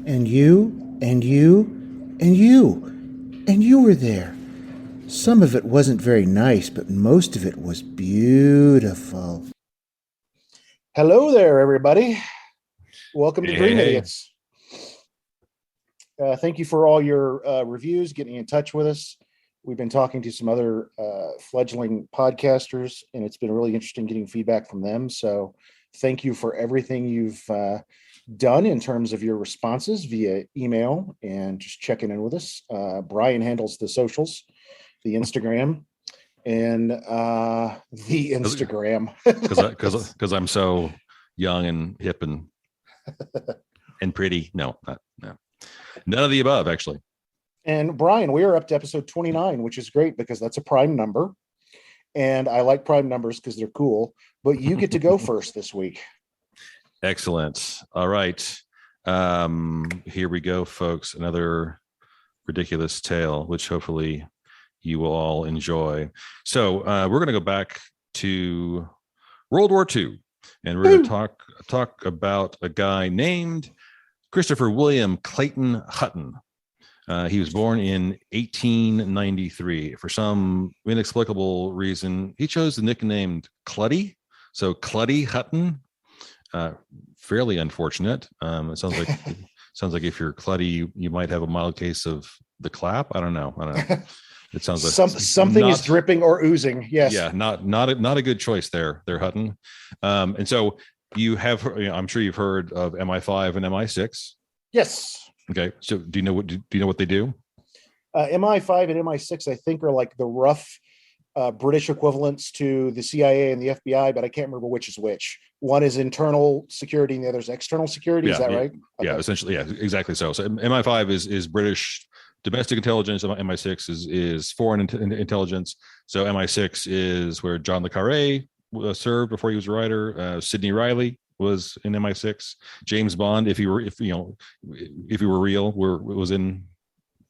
And you, and you, and you, and you were there. Some of it wasn't very nice, but most of it was beautiful. Hello there, everybody. Welcome to Hey, Dream hey. Idiots. Thank you for all your reviews, getting in touch with us. We've been talking to some other fledgling podcasters, and it's been really interesting getting feedback from them. So thank you for everything you've done in terms of your responses via email and just checking in with us. Bryan handles the socials, the Instagram, and the Instagram. Because I'm so young and hip and pretty. No, none of the above, actually. And Bryan, we are up to episode 29, which is great because that's a prime number. And I like prime numbers because they're cool. But you get to go first this week. Excellent. All right. Here we go, folks. Another ridiculous tale, which hopefully you will all enjoy. So we're going to go back to World War II, and we're going to talk about a guy named Christopher William Clayton Hutton. He was born in 1893. For some inexplicable reason, he chose the nickname Clutty. So Clutty Hutton. Fairly unfortunate. It sounds like if you're Clutty, you might have a mild case of the clap. I don't know. It sounds like something is dripping or oozing. Yes. Yeah, not a good choice there, Hutton. And so you have, I'm sure you've heard of MI5 and MI6. Yes. Okay. So do you know what they do? MI5 and MI6, I think, are like the rough British equivalents to the CIA and the FBI, but I can't remember which is which. One is internal security and the other is external security. Is that right? Yeah, essentially. Yeah, exactly. So MI5 is British domestic intelligence. MI6 is foreign intelligence. So MI6 is where John le Carré served before he was a writer. Sidney Riley was in MI6. James Bond, if he were real, was in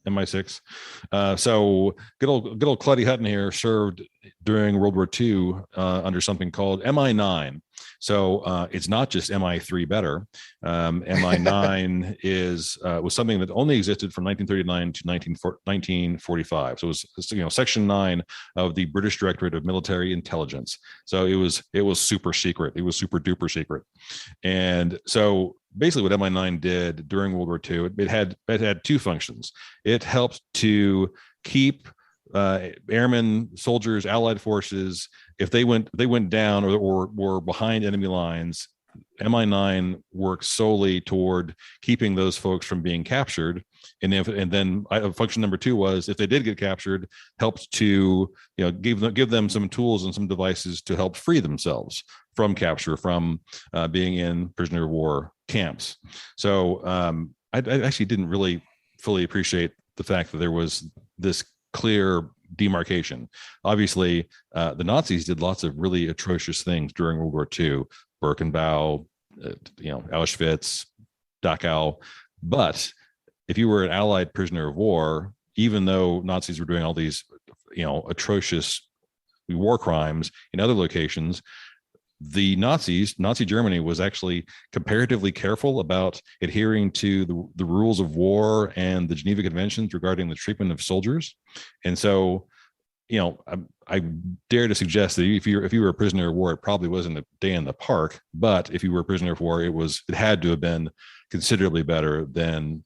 MI6. So good old Clutty Hutton here served during World War II under something called MI9. So it's not just MI3 better. MI9 was something that only existed from 1939 to 1945. So it was Section 9 of the British Directorate of Military Intelligence. So it was super secret. It was super duper secret. And so basically what MI9 did during World War II, it had two functions. It helped to keep airmen, soldiers, allied forces, if they went down or were behind enemy lines, MI9 worked solely toward keeping those folks from being captured. And then function number two was, if they did get captured, helped to give them some tools and some devices to help free themselves from capture, from being in prisoner of war camps. So I actually didn't really fully appreciate the fact that there was this clear demarcation. Obviously, the Nazis did lots of really atrocious things during World War II, Birkenau, Auschwitz, Dachau. But if you were an Allied prisoner of war, even though Nazis were doing all these, atrocious war crimes in other locations, Nazi Germany was actually comparatively careful about adhering to the rules of war and the Geneva Conventions regarding the treatment of soldiers. And so, I dare to suggest that if you were a prisoner of war, it probably wasn't a day in the park. But if you were a prisoner of war, it had to have been considerably better than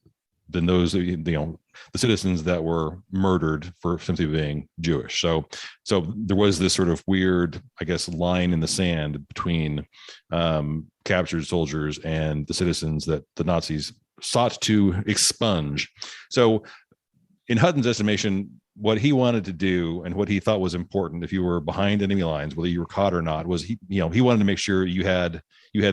those, the citizens that were murdered for simply being Jewish. So there was this sort of weird, I guess, line in the sand between captured soldiers and the citizens that the Nazis sought to expunge. So in Hutton's estimation, what he wanted to do and what he thought was important, if you were behind enemy lines, whether you were caught or not, was he wanted to make sure you had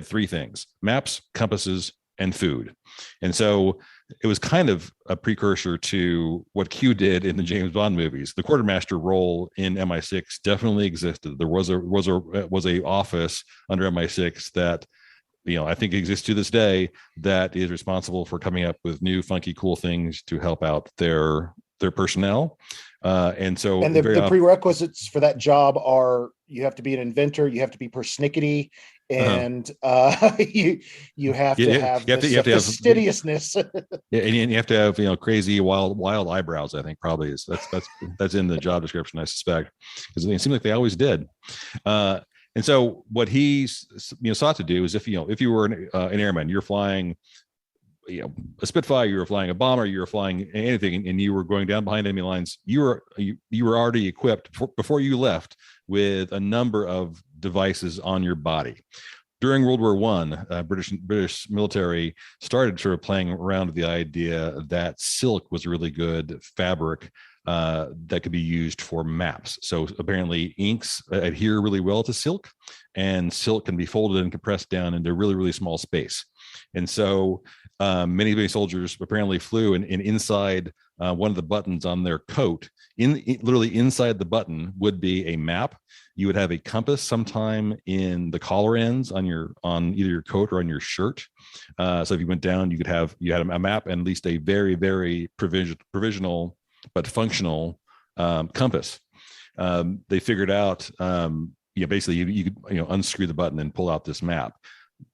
three things: maps, compasses, and food. And so it was kind of a precursor to what Q did in the James Bond movies. The quartermaster role in MI6 definitely existed. There was a office under MI6 that, I think exists to this day, that is responsible for coming up with new, funky, cool things to help out their personnel. And the prerequisites for that job are, you have to be an inventor, you have to be persnickety, and you have to have you have to have fastidiousness. Yeah, and you have to have crazy wild eyebrows. I think probably is that's in the job description, I suspect, because it seems like they always did. And so what he sought to do is if you were an airman, you're flying a Spitfire, you were flying a bomber, you were flying anything, and you were going down behind enemy lines, you were already equipped before you left with a number of devices on your body. During World War I, British military started sort of playing around with the idea that silk was a really good fabric that could be used for maps. So apparently inks adhere really well to silk, and silk can be folded and compressed down into really, really small space. And so many soldiers apparently flew, and inside one of the buttons on their coat, literally inside the button would be a map. You would have a compass sometime in the collar ends on either your coat or on your shirt. So if you went down, you had a map and at least a very, very provisional but functional compass. They figured out, basically you could unscrew the button and pull out this map.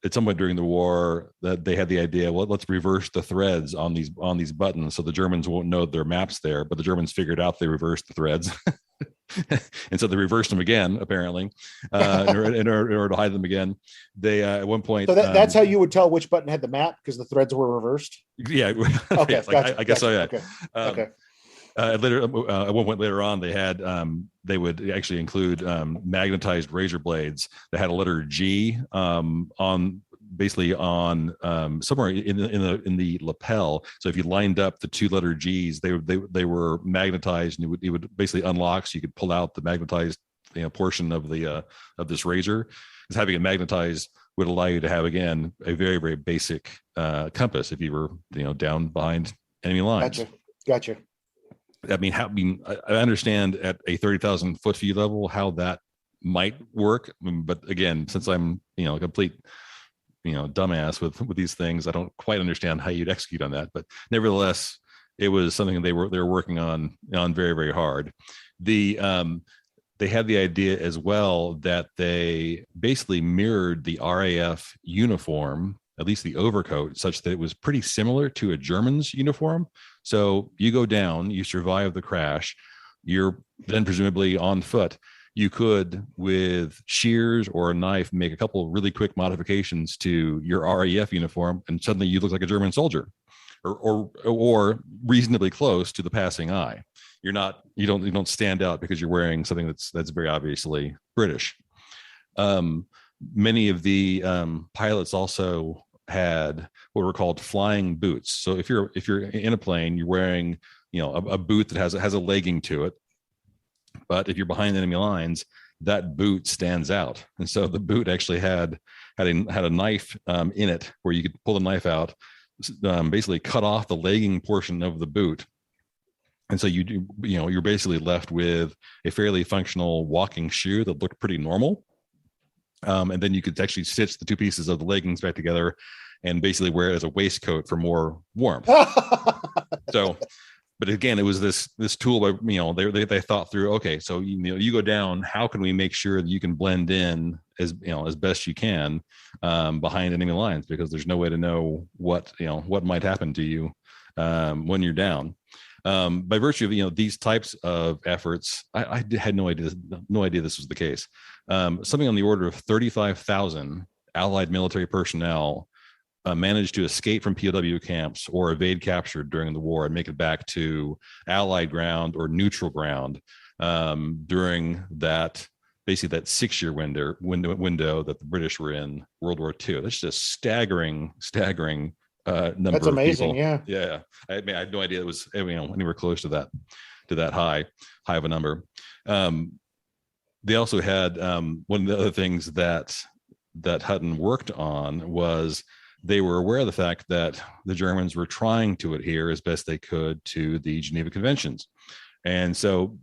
At some point during the war, that they had the idea, well, let's reverse the threads on these buttons so the Germans won't know their maps there. But the Germans figured out they reversed the threads. And so they reversed them again, apparently, in order to hide them again. They at one point. So that's how you would tell which button had the map, because the threads were reversed. Yeah. Okay. Yeah, Gotcha, I guess so. Yeah. Okay. Okay. Later, at one point later on, they would actually include magnetized razor blades that had a letter G on somewhere in the lapel. So if you lined up the 2-letter G's, they were magnetized, and it would basically unlock, so you could pull out the magnetized portion of this razor. Because having it magnetized would allow you to have, again, a very, very basic compass if you were down behind enemy lines. Gotcha. I understand at a 30,000 foot view level how that might work, but again, since I'm a complete dumbass with these things, I don't quite understand how you'd execute on that. But nevertheless, it was something they were working on very, very hard. They had the idea as well that they basically mirrored the RAF uniform, at least the overcoat, such that it was pretty similar to a German's uniform. So you go down, you survive the crash, you're then presumably on foot. You could, with shears or a knife, make a couple of really quick modifications to your RAF uniform, and suddenly you look like a German soldier, or reasonably close to the passing eye. You don't stand out because you're wearing something that's very obviously British. Many of the pilots also had what were called flying boots. So if you're in a plane, you're wearing a boot that has a legging to it. But if you're behind enemy lines, that boot stands out. And so the boot actually had a knife in it, where you could pull the knife out, basically cut off the legging portion of the boot. And so you're basically left with a fairly functional walking shoe that looked pretty normal. And then you could actually stitch the two pieces of the leggings back together and basically wear it as a waistcoat for more warmth. So, but again, it was this tool where they thought through, okay, so you go down, how can we make sure that you can blend in as best you can behind enemy lines, because there's no way to know what might happen to you when you're down. By virtue of these types of efforts, I had no idea this was the case. Something on the order of 35,000 Allied military personnel managed to escape from POW camps or evade capture during the war and make it back to Allied ground or neutral ground during that 6-year window that the British were in World War II. That's just staggering number. That's amazing. Of people. Yeah. I had no idea it was anywhere close to that high of a number. They also had one of the other things that Hutton worked on was they were aware of the fact that the Germans were trying to adhere as best they could to the Geneva Conventions. And so,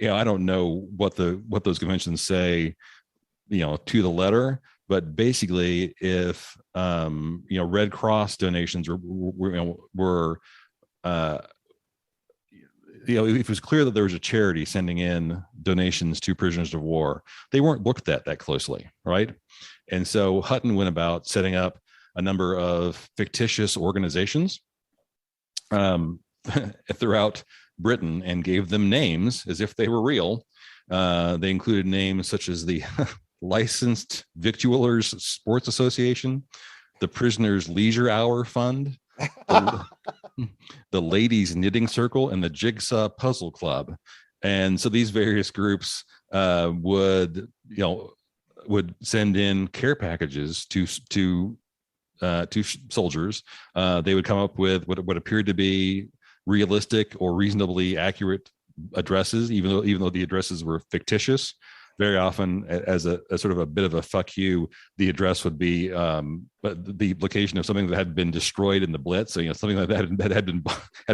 I don't know what those conventions say, to the letter, but basically if, Red Cross donations were if it was clear that there was a charity sending in donations to prisoners of war, they weren't looked at that closely, right? And so Hutton went about setting up a number of fictitious organizations throughout Britain and gave them names as if they were real. They included names such as the Licensed Victualers Sports Association, the Prisoners Leisure Hour Fund, the Ladies Knitting Circle, and the Jigsaw Puzzle Club. And so these various groups would send in care packages to soldiers. They would come up with what appeared to be realistic or reasonably accurate addresses, even though the addresses were fictitious. Very often, as a sort of a bit of a fuck you, the address would be the location of something that had been destroyed in the Blitz. So, something like that had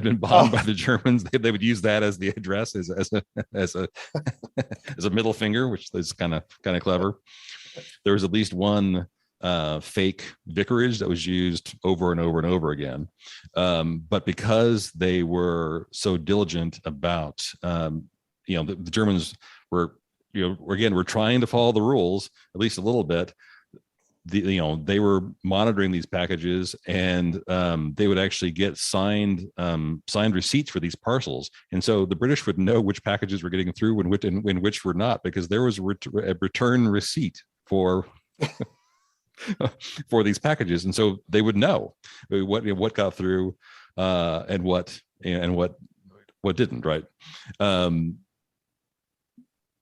been bombed by the Germans. They would use that as the address as a middle finger, which is kind of clever. There was at least one fake vicarage that was used over and over and over again. But because they were so diligent about, the Germans were, we're trying to follow the rules at least a little bit. They were monitoring these packages, and they would actually get signed receipts for these parcels. And so the British would know which packages were getting through and which were not, because there was a return receipt for for these packages, and so they would know what got through and what didn't. Right.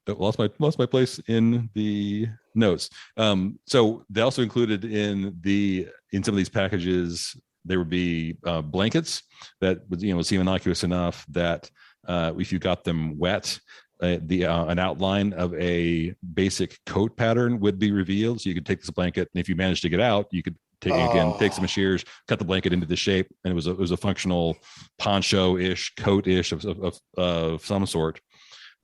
Lost my place in the notes. So they also included in some of these packages, there would be blankets that would seem innocuous enough that if you got them wet, an outline of a basic coat pattern would be revealed. So you could take this blanket, and if you managed to get out, you could take some shears, cut the blanket into the shape, and it was a functional poncho-ish, coat-ish of some sort.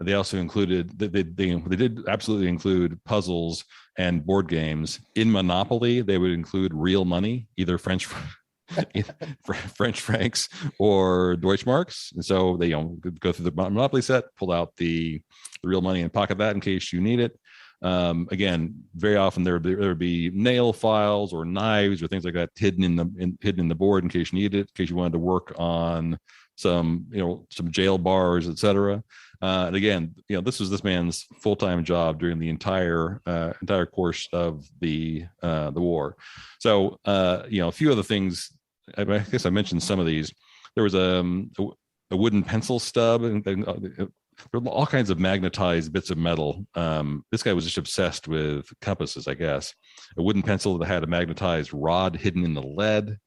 They also included, they did absolutely include puzzles and board games. In Monopoly, they would include real money, either French francs or Deutschmarks. And so they go through the Monopoly set, pull out the real money and pocket that in case you need it. Again, very often there would be nail files or knives or things like that hidden in the board in case you needed it, in case you wanted to work on some jail bars, etc. And again, this was this man's full-time job during the entire course of the war. So a few other things. I guess I mentioned some of these. There was a wooden pencil stub, and there were all kinds of magnetized bits of metal. This guy was just obsessed with compasses, I guess. A wooden pencil that had a magnetized rod hidden in the lead.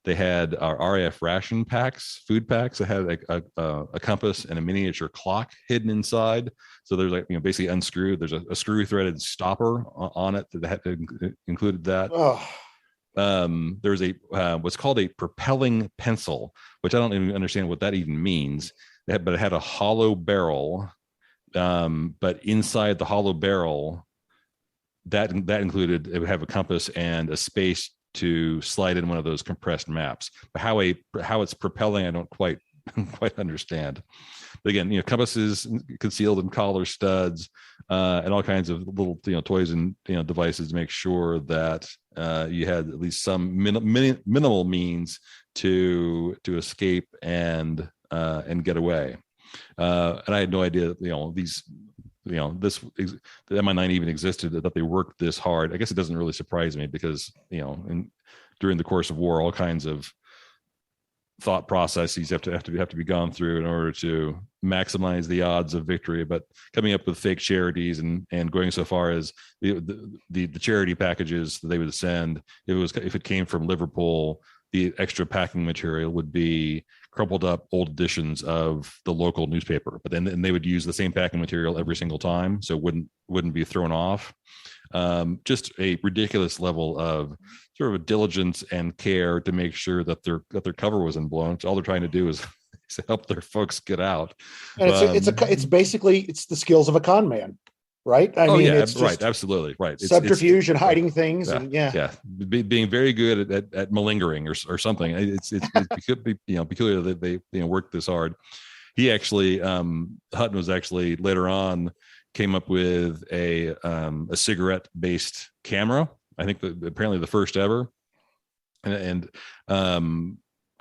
They had RAF ration packs, food packs that had a compass and a miniature clock hidden inside. So there's basically unscrewed. There's a screw threaded stopper on it that included that. Oh. There was what's called a propelling pencil, which I don't even understand what that even means. But it had a hollow barrel, but inside the hollow barrel, that included, it would have a compass and a space to slide in one of those compressed maps. But how it's propelling, I don't quite understand. But again, compasses concealed in collar studs, and all kinds of little toys and devices to make sure that you had at least some minimal means to escape and get away. And I had no idea that this the MI9 even existed, that they worked this hard. I guess it doesn't really surprise me because during the course of war, all kinds of thought processes have to be gone through in order to maximize the odds of victory. But coming up with fake charities and going so far as the charity packages that they would send, if it came from Liverpool, the extra packing material would be crumpled up old editions of the local newspaper, but then they would use the same packing material every single time, so it wouldn't be thrown off. Just a ridiculous level of sort of diligence and care to make sure that their cover wasn't blown. So all they're trying to do is help their folks get out. And it's basically the skills of a con man. Right. I mean, it's right. Absolutely. Right. Subterfuge and hiding things. Being very good at malingering or something. It could be, peculiar that they worked this hard. he actually, Hutton was actually later on came up with a cigarette based camera. I think apparently the first ever. And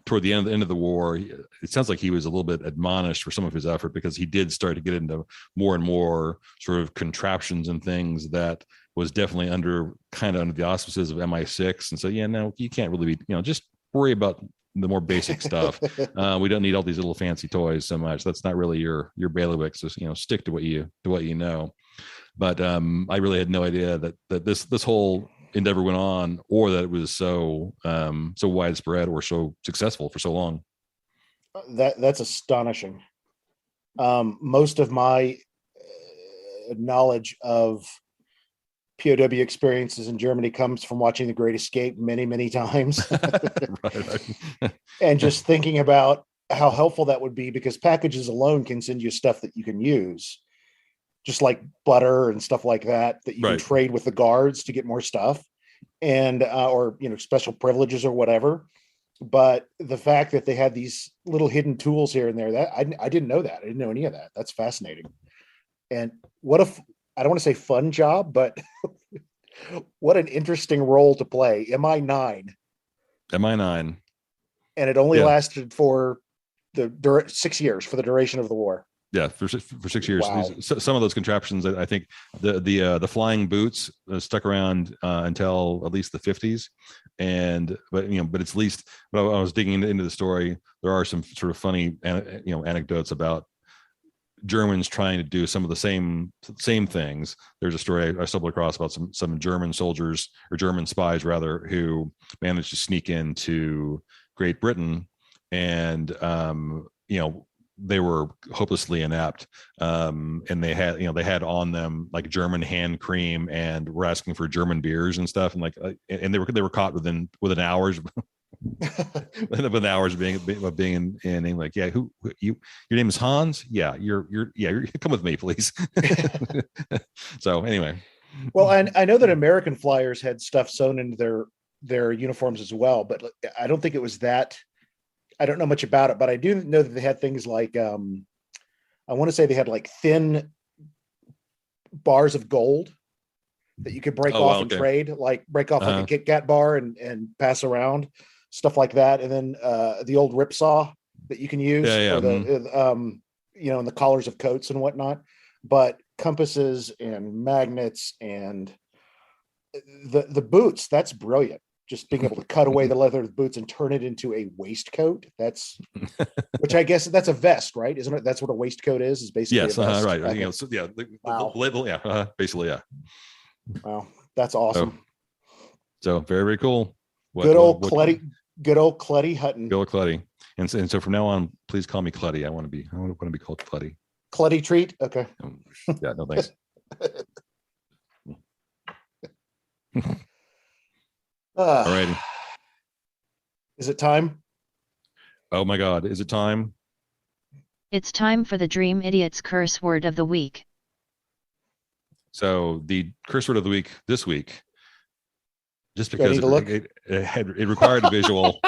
toward the end of the war, it sounds like he was a little bit admonished for some of his effort, because he did start to get into more and more sort of contraptions and things that was definitely under the auspices of MI6. And so, yeah, no, you can't really be, just worry about the more basic stuff. We don't need all these little fancy toys so much. That's not really your bailiwick. So, stick to what you know. But I really had no idea that this whole endeavor went on, or that it was so widespread or so successful for so long. That's astonishing. Most of my knowledge of POW experiences in Germany comes from watching The Great Escape many, many times. Right. And just thinking about how helpful that would be, because packages alone can send you stuff that you can use, just like butter and stuff like that you can trade with the guards to get more stuff, and or special privileges or whatever. But the fact that they had these little hidden tools here and there, that I didn't know that. I didn't know any of that. That's fascinating. And what if, I don't want to say fun job, but what an interesting role to play. MI9. MI9. And it only lasted for 6 years, for the duration of the war. Yeah, for 6 years. Wow. Some of those contraptions, I think the flying boots stuck around until at least the 50s, but it's least. But I was digging into the story. There are some sort of funny anecdotes about Germans trying to do some of the same things. There's a story I stumbled across about some German soldiers, or German spies rather, who managed to sneak into Great Britain, and they were hopelessly inept, and they had on them like German hand cream, and were asking for German beers and stuff, and and they were caught within hours. Within hours of being in like, yeah, who your name is Hans? Yeah, you're come with me, please. So anyway, well, I know that American flyers had stuff sewn into their uniforms as well, but I don't think it was that. I don't know much about it, but I do know that they had things like, I want to say they had like thin bars of gold that you could break off and trade, like break off like a Kit Kat bar and pass around, stuff like that. And then the old ripsaw that you can use for the, and the collars of coats and whatnot. But compasses and magnets and the boots, that's brilliant. Just being able to cut away the leather of the boots and turn it into a waistcoat. Which I guess that's a vest, right? Isn't it? That's what a waistcoat is basically. Yes, a vest. right. Okay. The label, basically, yeah. Wow, that's awesome. So very, very cool. Good old Clutty Hutton. Good old Clutty. And so from now on, please call me Clutty. I want to be called Clutty. Clutty treat. Okay. Yeah. No thanks. All righty. Is it time? Oh my God. Is it time? It's time for the Dream Idiot's curse word of the week. So the curse word of the week this week, just because it required a visual.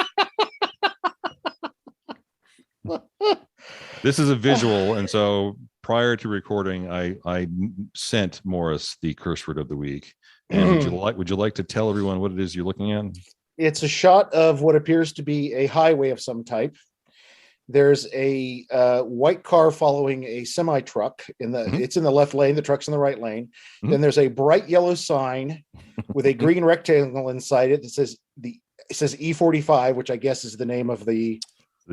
This is a visual. And so prior to recording, I sent Morris the curse word of the week. And would you like to tell everyone what it is you're looking at? It's a shot of what appears to be a highway of some type. There's a white car following a semi truck it's in the left lane. The truck's in the right lane. Then there's a bright yellow sign with a green rectangle inside it that says E45, which I guess is the name of the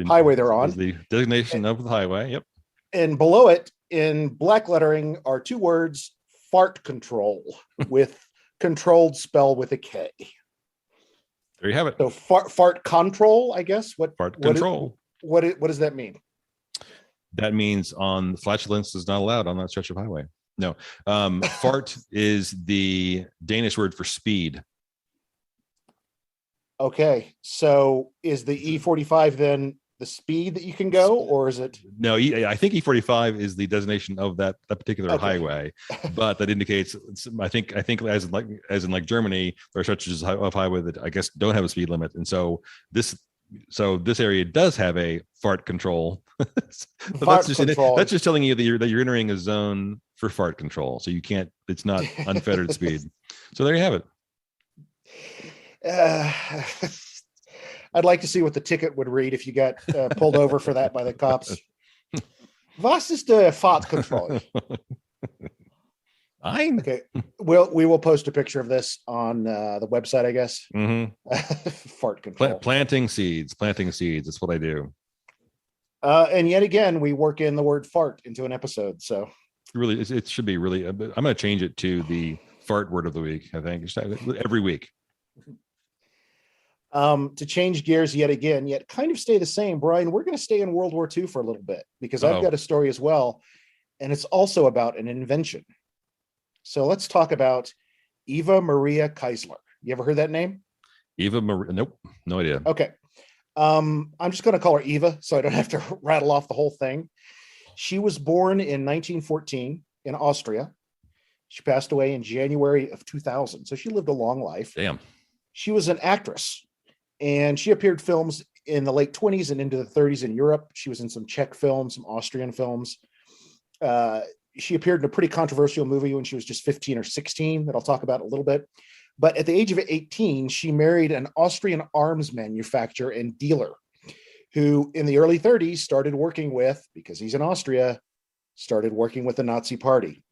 highway they're on. The designation of the highway. Yep. And below it in black lettering are two words: fart control, with controlled spelled with a K. There you have it. So fart control, I guess. Fart control. What does that mean? That means on flatulence is not allowed on that stretch of highway. No. Fart is the Danish word for speed. Okay. So is the E45 then the speed that you can go, or is it? No, I think E45 is the designation of that particular highway, but that indicates, I think as in like Germany, there are stretches of highway that I guess don't have a speed limit. And so this area does have a fart control But Fart control. that's just telling you that you're entering a zone for fart control. So you can't. It's not unfettered speed. So there you have it. I'd like to see what the ticket would read if you got pulled over for that by the cops. Was ist der Fahrtkontrolle? Okay, we will post a picture of this on the website, I guess. Fart control. Planting seeds. That's what I do. And yet again, we work in the word fart into an episode. So really, it should be really. I'm going to change it to the fart word of the week. I think every week. To change gears yet again, yet kind of stay the same, Bryan, we're going to stay in World War II for a little bit because I've got a story as well, and it's also about an invention. So let's talk about Eva Maria Kiesler. You ever heard that name? Eva Maria? Nope, no idea. Okay. I'm just going to call her Eva so I don't have to rattle off the whole thing. She was born in 1914 in Austria. She passed away in January of 2000. So she lived a long life. Damn. She was an actress, and she appeared films in the late 20s and into the 30s in Europe. She was in some Czech films, some Austrian films. She appeared in a pretty controversial movie when she was just 15 or 16 that I'll talk about in a little bit. But at the age of 18, she married an Austrian arms manufacturer and dealer who in the early 30s started working with, because he's in Austria, started working with the Nazi party.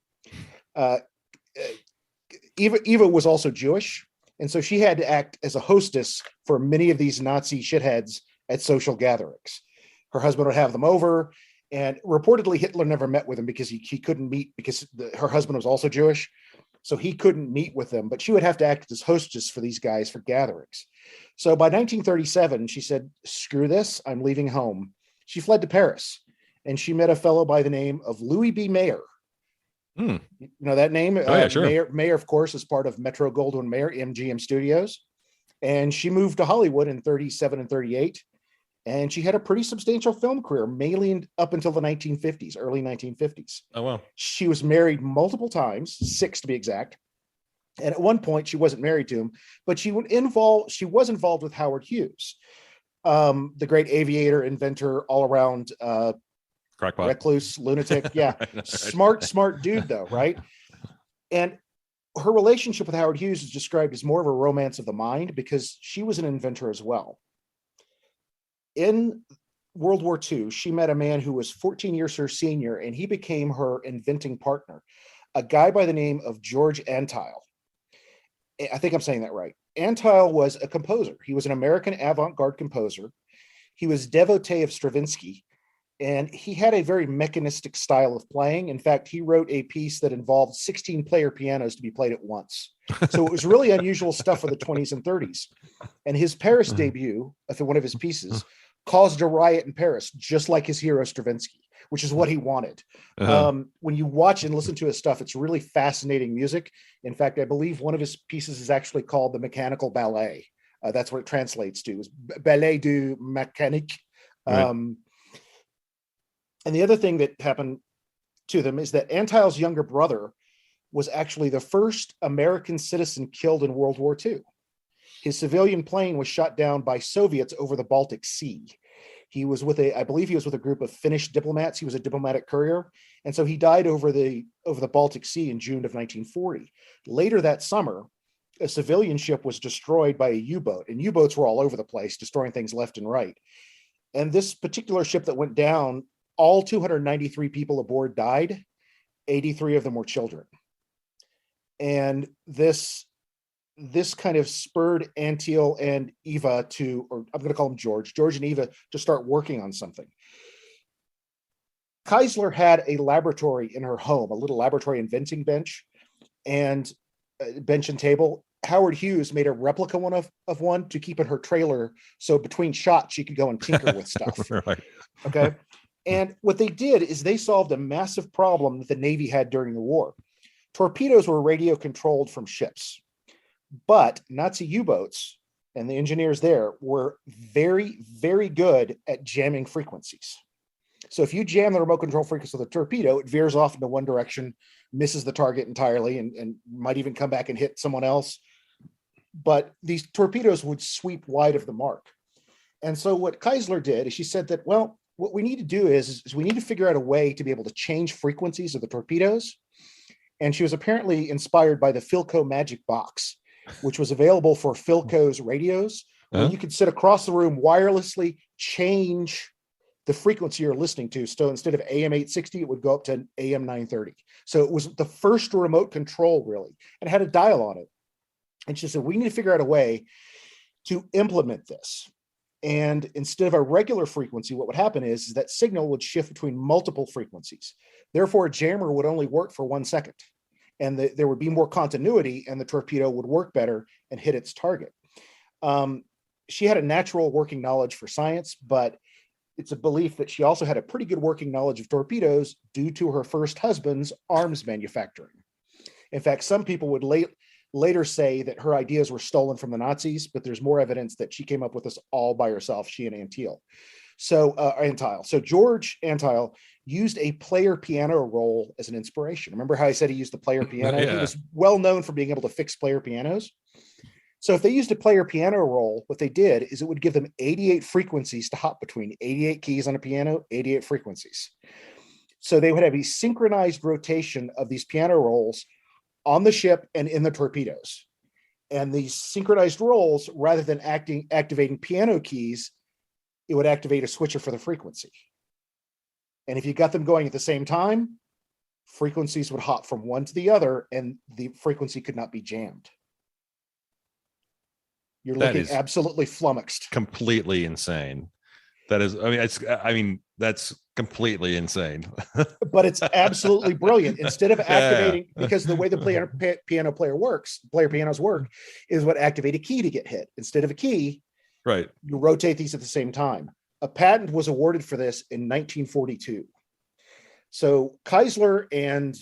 Eva was also Jewish, and so she had to act as a hostess for many of these Nazi shitheads at social gatherings. Her husband would have them over, and reportedly Hitler never met with him because he couldn't meet because her husband was also Jewish. So he couldn't meet with them, but she would have to act as hostess for these guys for gatherings. So by 1937, she said, screw this, I'm leaving home. She fled to Paris, and she met a fellow by the name of Louis B. Mayer. You know that name? Oh, yeah, sure. Mayer, of course, is part of Metro Goldwyn Mayer, MGM Studios. And she moved to Hollywood in 37 and 38. And she had a pretty substantial film career, mainly up until the 1950s, early 1950s. Oh, wow. She was married multiple times, 6 to be exact. And at one point, she wasn't married to him, but she was involved with Howard Hughes, the great aviator, inventor, all-around crackpot, recluse, lunatic. Yeah. Right. Smart dude, though, right? And her relationship with Howard Hughes is described as more of a romance of the mind because she was an inventor as well. In World War II, she met a man who was 14 years her senior, and he became her inventing partner, a guy by the name of George Antheil. I think I'm saying that right. Antheil was a composer. He was an American avant-garde composer. He was devotee of Stravinsky, and he had a very mechanistic style of playing. In fact, he wrote a piece that involved 16-player pianos to be played at once. So it was really unusual stuff for the 20s and 30s. And his Paris debut, one of his pieces, caused a riot in Paris, just like his hero Stravinsky, which is what he wanted. When you watch and listen to his stuff, it's really fascinating music. In fact, I believe one of his pieces is actually called the Mechanical Ballet. That's what it translates to, is Ballet du Mécanique. Right. And the other thing that happened to them is that Antheil's younger brother was actually the first American citizen killed in World War II. His civilian plane was shot down by Soviets over the Baltic Sea. He was I believe he was with a group of Finnish diplomats. He was a diplomatic courier. And so he died over the Baltic Sea in June of 1940. Later that summer, a civilian ship was destroyed by a U-boat, and U-boats were all over the place, destroying things left and right. And this particular ship that went down, all 293 people aboard died. 83 of them were children. And this kind of spurred Antheil and Eva or I'm going to call them George and Eva, to start working on something. Kiesler had a laboratory in her home, a little laboratory inventing bench and table. Howard Hughes made a replica of one to keep in her trailer, so between shots she could go and tinker with stuff. Right. Okay. And what they did is they solved a massive problem that the Navy had during the war. Torpedoes were radio controlled from ships, but Nazi U-boats and the engineers there were very, very good at jamming frequencies. So if you jam the remote control frequency of the torpedo, it veers off into one direction, misses the target entirely, and might even come back and hit someone else. But these torpedoes would sweep wide of the mark. And so what Kiesler did is she said that, well, what we need to do is we need to figure out a way to be able to change frequencies of the torpedoes. And she was apparently inspired by the Philco Magic Box, which was available for Philco's radios, where you could sit across the room, wirelessly change the frequency you're listening to. So instead of AM 860, it would go up to AM 930. So it was the first remote control, really, and it had a dial on it. And she said, we need to figure out a way to implement this. And instead of a regular frequency, what would happen is that signal would shift between multiple frequencies. Therefore, a jammer would only work for 1 second. And there would be more continuity, and the torpedo would work better and hit its target. She had a natural working knowledge for science, but it's a belief that she also had a pretty good working knowledge of torpedoes due to her first husband's arms manufacturing. In fact, some people would later say that her ideas were stolen from the Nazis, but there's more evidence that she came up with this all by herself, she and Antile. So George Antile used a player piano roll as an inspiration. Remember how I said he used the player piano? Yeah. He was well known for being able to fix player pianos. So if they used a player piano roll, what they did is it would give them 88 frequencies to hop between, 88 keys on a piano, 88 frequencies. So they would have a synchronized rotation of these piano rolls on the ship and in the torpedoes. And these synchronized rolls, rather than activating piano keys, it would activate a switcher for the frequency. And if you got them going at the same time, frequencies would hop from one to the other, and the frequency could not be jammed. You're looking absolutely flummoxed. Completely insane. That is, that's completely insane. But it's absolutely brilliant. Instead of activating, because the way the player pianos work is what activate a key to get hit. Instead of a key, right, you rotate these at the same time. A patent was awarded for this in 1942. So Kiesler and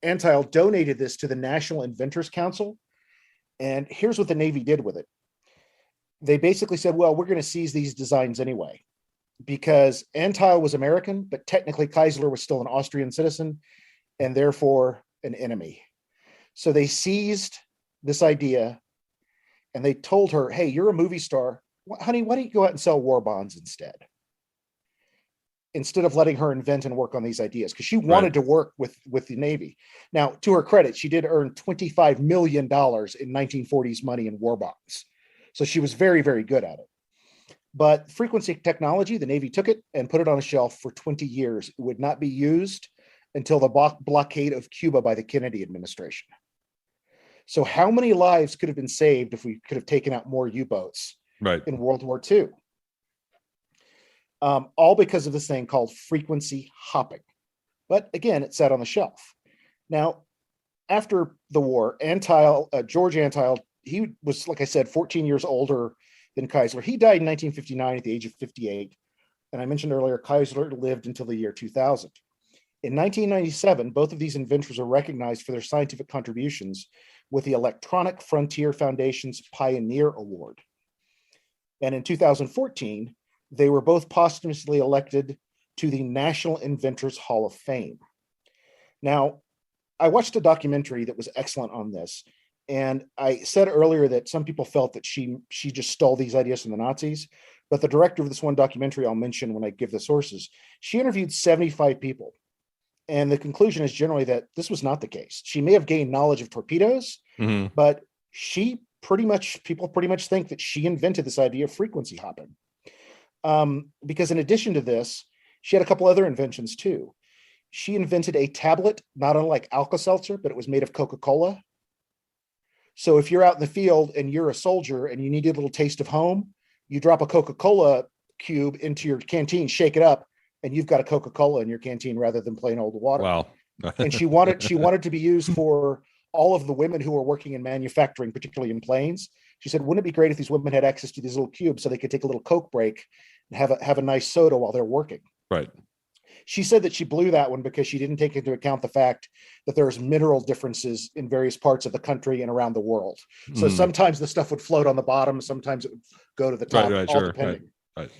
Antile donated this to the National Inventors Council. And here's what the Navy did with it. They basically said, well, we're going to seize these designs anyway, because Antile was American, but technically Kiesler was still an Austrian citizen and therefore an enemy. So they seized this idea and they told her, hey, you're a movie star. Honey, why don't you go out and sell war bonds instead of letting her invent and work on these ideas, because she wanted to work with the Navy. Now, to her credit, she did earn $25 million in 1940s money in war bonds. So she was very, very good at it. But frequency technology, the Navy took it and put it on a shelf for 20 years. It would not be used until the blockade of Cuba by the Kennedy administration. So how many lives could have been saved if we could have taken out more U-boats in World War II? All because of this thing called frequency hopping. But again, it sat on the shelf. Now, after the war, George Antile, he was, like I said, 14 years older than Kiesler. He died in 1959 at the age of 58. And I mentioned earlier, Kiesler lived until the year 2000. In 1997, both of these inventors are recognized for their scientific contributions with the Electronic Frontier Foundation's Pioneer Award. And in 2014, they were both posthumously elected to the National Inventors Hall of Fame. Now, I watched a documentary that was excellent on this. And I said earlier that some people felt that she just stole these ideas from the Nazis. But the director of this one documentary I'll mention when I give the sources, she interviewed 75 people. And the conclusion is generally that this was not the case. She may have gained knowledge of torpedoes, but people pretty much think that she invented this idea of frequency hopping. Because in addition to this, she had a couple other inventions too. She invented a tablet, not unlike Alka-Seltzer, but it was made of Coca-Cola. So if you're out in the field and you're a soldier and you need a little taste of home, you drop a Coca-Cola cube into your canteen, shake it up, and you've got a Coca-Cola in your canteen rather than plain old water. Wow. And she wanted to be used for all of the women who were working in manufacturing, particularly in planes. She said, wouldn't it be great if these women had access to these little cubes so they could take a little Coke break and have a nice soda while they're working? Right. She said that she blew that one because she didn't take into account the fact that there's mineral differences in various parts of the country and around the world. So sometimes the stuff would float on the bottom, sometimes it would go to the top, depending. Right.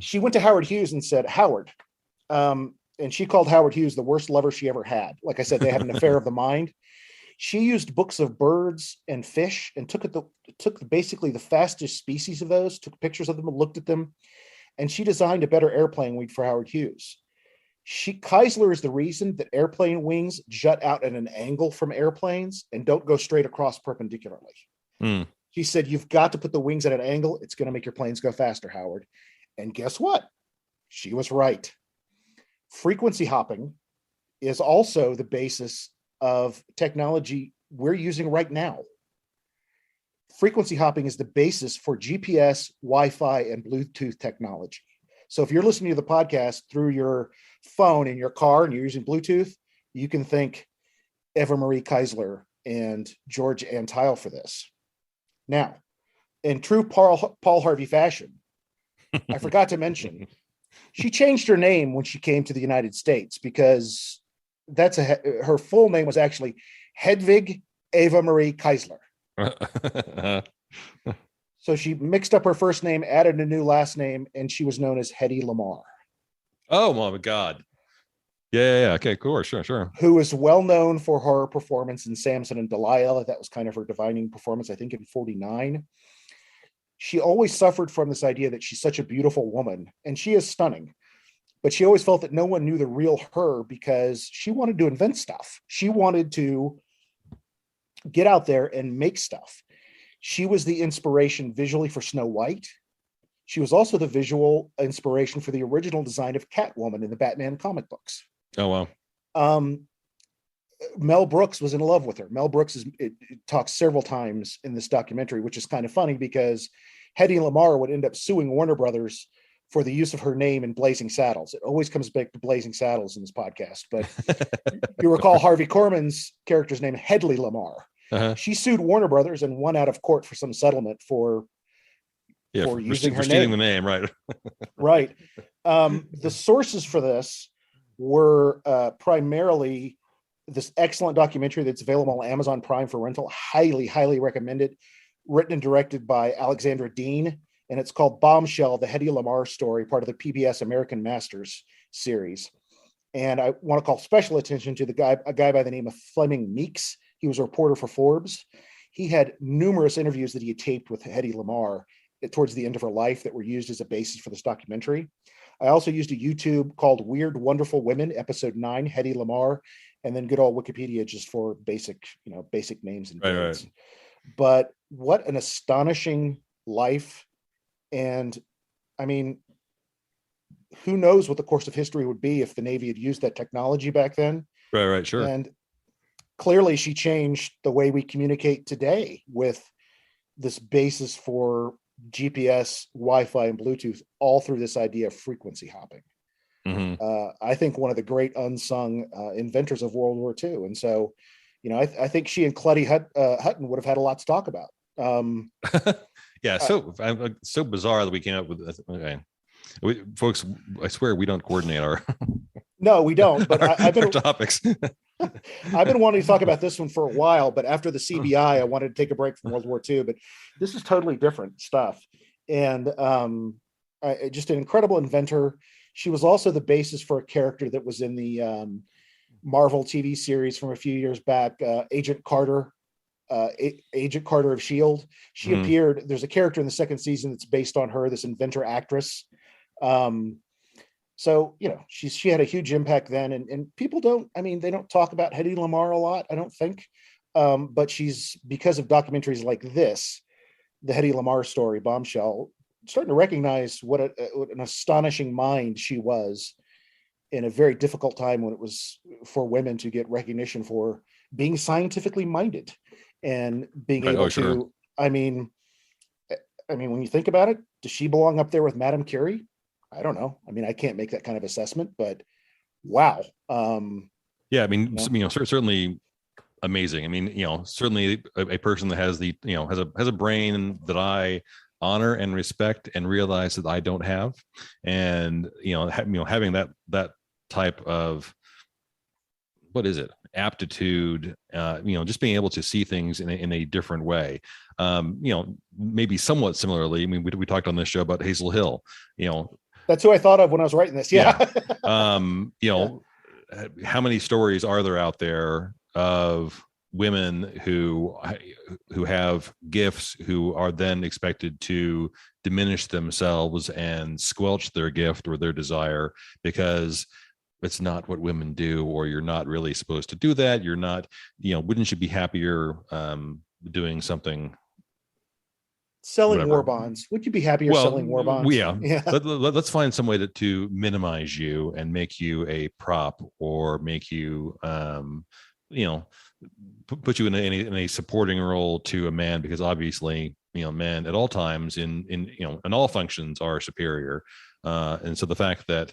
She went to Howard Hughes and said, Howard, and she called Howard Hughes the worst lover she ever had. Like I said, they had an affair of the mind. She used books of birds and fish and took basically the fastest species of those, took pictures of them and looked at them. and she designed a better airplane wing for Howard Hughes. Kiesler is the reason that airplane wings jut out at an angle from airplanes and don't go straight across perpendicularly. She said, you've got to put the wings at an angle. It's going to make your planes go faster, Howard. And guess what? She was right. Frequency hopping is also the basis of technology we're using right now. Frequency hopping is the basis for GPS, Wi-Fi, and Bluetooth technology. So if you're listening to the podcast through your phone in your car and you're using Bluetooth, you can thank Eva Kiesler and George Antile for this. Now, in true Paul Harvey fashion, I forgot to mention, she changed her name when she came to the United States because her full name was actually Hedvig Eva Marie Kiesler. So she mixed up her first name, added a new last name, and she was known as Hedy Lamarr. Oh my God. Yeah. Okay, cool. Sure. Who is well known for her performance in Samson and Delilah. That was kind of her defining performance, I think, in 49. She always suffered from this idea that she's such a beautiful woman, and she is stunning. But she always felt that no one knew the real her because she wanted to invent stuff. She wanted to get out there and make stuff. She was the inspiration visually for Snow White. She was also the visual inspiration for the original design of Catwoman in the Batman comic books. Oh, wow. Mel Brooks was in love with her. Mel Brooks talks several times in this documentary, which is kind of funny because Hedy Lamarr would end up suing Warner Brothers for the use of her name in Blazing Saddles. It always comes back to Blazing Saddles in this podcast, but you recall Harvey Korman's character's name, Hedley Lamarr. She sued Warner Brothers and won out of court for some settlement for using her stealing name. the name, right? Right. The sources for this were primarily this excellent documentary that's available on Amazon Prime for rental. Highly, highly recommended. Written and directed by Alexandra Dean, and it's called Bombshell: The Hedy Lamarr Story, part of the PBS American Masters series. And I want to call special attention to a guy by the name of Fleming Meeks. He was a reporter for Forbes. He had numerous interviews that he had taped with Hedy Lamarr towards the end of her life that were used as a basis for this documentary. I also used a YouTube called Weird Wonderful Women, episode 9, Hedy Lamarr, and then good old Wikipedia just for basic names and dates. Right. But what an astonishing life. And I mean, who knows what the course of history would be if the Navy had used that technology back then. Right, sure. And clearly she changed the way we communicate today with this basis for GPS, Wi-Fi, and Bluetooth, all through this idea of frequency hopping. I think one of the great unsung inventors of World War II. And so, I think she and Clutty Hutton would have had a lot to talk about. Yeah, so bizarre that we came up with this. Okay. Folks, I swear we don't coordinate our No, we don't, but I've been topics. I've been wanting to talk about this one for a while, but after the CBI, I wanted to take a break from World War II, but this is totally different stuff. And just an incredible inventor. She was also the basis for a character that was in the Marvel TV series from a few years back, Agent Carter of S.H.I.E.L.D. She appeared. There's a character in the second season that's based on her, this inventor actress. So, she had a huge impact then, and people they don't talk about Hedy Lamarr a lot, I don't think. But she's, because of documentaries like this, the Hedy Lamarr story, Bombshell, starting to recognize what an astonishing mind she was in a very difficult time when it was for women to get recognition for being scientifically minded and being able to, I mean, when you think about it, does she belong up there with Madame Curie? I don't know. I can't make that kind of assessment, but wow. Yeah. Certainly amazing. Certainly a person that has has a brain that I honor and respect and realize that I don't have. And, having that type of, what is it? Aptitude, just being able to see things in a different way. Maybe somewhat similarly. We talked on this show about Hazel Hill, That's who I thought of when I was writing this. Yeah. How many stories are there out there of women who have gifts who are then expected to diminish themselves and squelch their gift or their desire because it's not what women do, or you're not really supposed to do that. You're not, wouldn't you be happier doing something? Selling Whatever. war bonds. Would you be happier selling war bonds? Yeah. Let's find some way to minimize you and make you a prop, or make you, put you in a supporting role to a man, because obviously, men at all times in all functions are superior. And so the fact that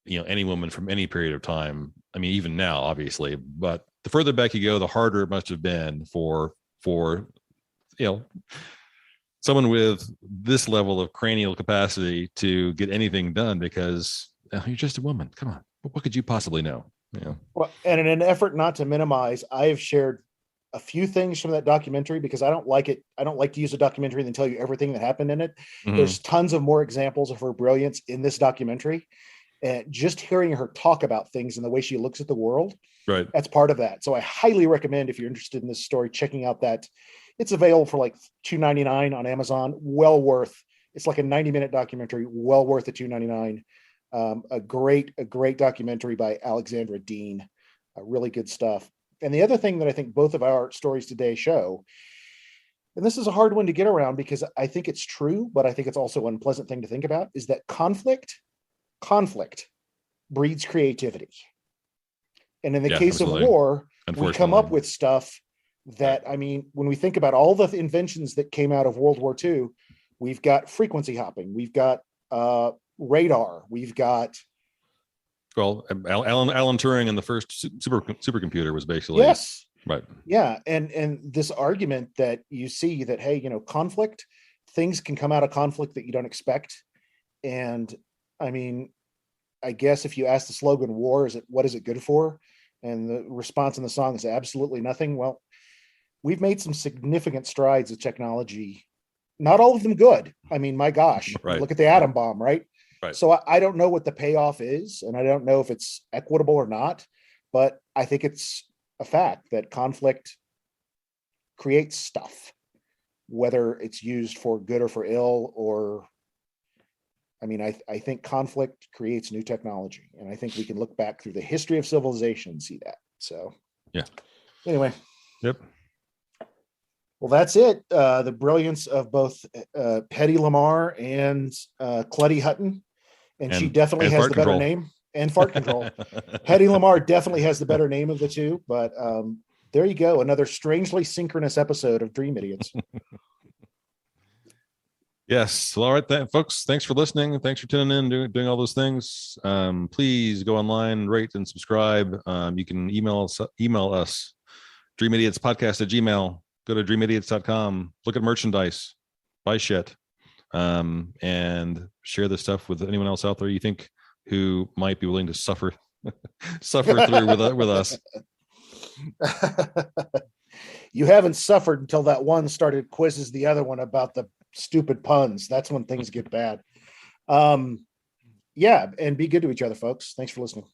any woman from any period of time, I mean, even now, obviously, but the further back you go, the harder it must have been for someone with this level of cranial capacity to get anything done, because you're just a woman. Come on. What could you possibly know? Yeah. Well, and in an effort not to minimize, I have shared a few things from that documentary because I don't like it. I don't like to use a documentary and tell you everything that happened in it. Mm-hmm. There's tons of more examples of her brilliance in this documentary. And just hearing her talk about things and the way she looks at the world, right, that's part of that. So I highly recommend, if you're interested in this story, checking out that. It's available for like $2.99 on Amazon. Well worth. It's like a 90-minute documentary. Well worth the $2.99. A great documentary by Alexandra Dean. Really good stuff. And the other thing that I think both of our stories today show, and this is a hard one to get around because I think it's true, but I think it's also an unpleasant thing to think about, is that conflict breeds creativity. And in the case absolutely. Of war, we come up with stuff that, I mean, when we think about all the inventions that came out of World War II, we've got frequency hopping, we've got radar, we've got. Well, Alan Turing and the first supercomputer was basically. Yes. Right. Yeah. And this argument that you see that, hey, conflict, things can come out of conflict that you don't expect. And I mean, I guess if you ask the slogan, war, what is it good for? And the response in the song is absolutely nothing. Well, we've made some significant strides with technology. Not all of them good. I mean, my gosh, right. Look at the atom bomb, right? Right. So I don't know what the payoff is, and I don't know if it's equitable or not, but I think it's a fact that conflict creates stuff, whether it's used for good or for ill, or I mean, I think conflict creates new technology, and I think we can look back through the history of civilization and see that. So, yeah. Anyway. Yep. Well, that's it. The brilliance of both Hedy Lamarr and Clutty Hutton, and she definitely has the better name. And fart control. Hedy Lamarr definitely has the better name of the two. But there you go, another strangely synchronous episode of Dream Idiots. Yes. Well, all right, folks. Thanks for listening. Thanks for tuning in, doing all those things. Please go online, rate and subscribe. You can email us dreamidiotspodcast@gmail.com. Go to dreamidiots.com. Look at merchandise. Buy shit. And share this stuff with anyone else out there you think who might be willing to suffer through with us. You haven't suffered until that one started quizzes the other one about the stupid puns. That's when things get bad. Yeah, and be good to each other, folks. Thanks for listening.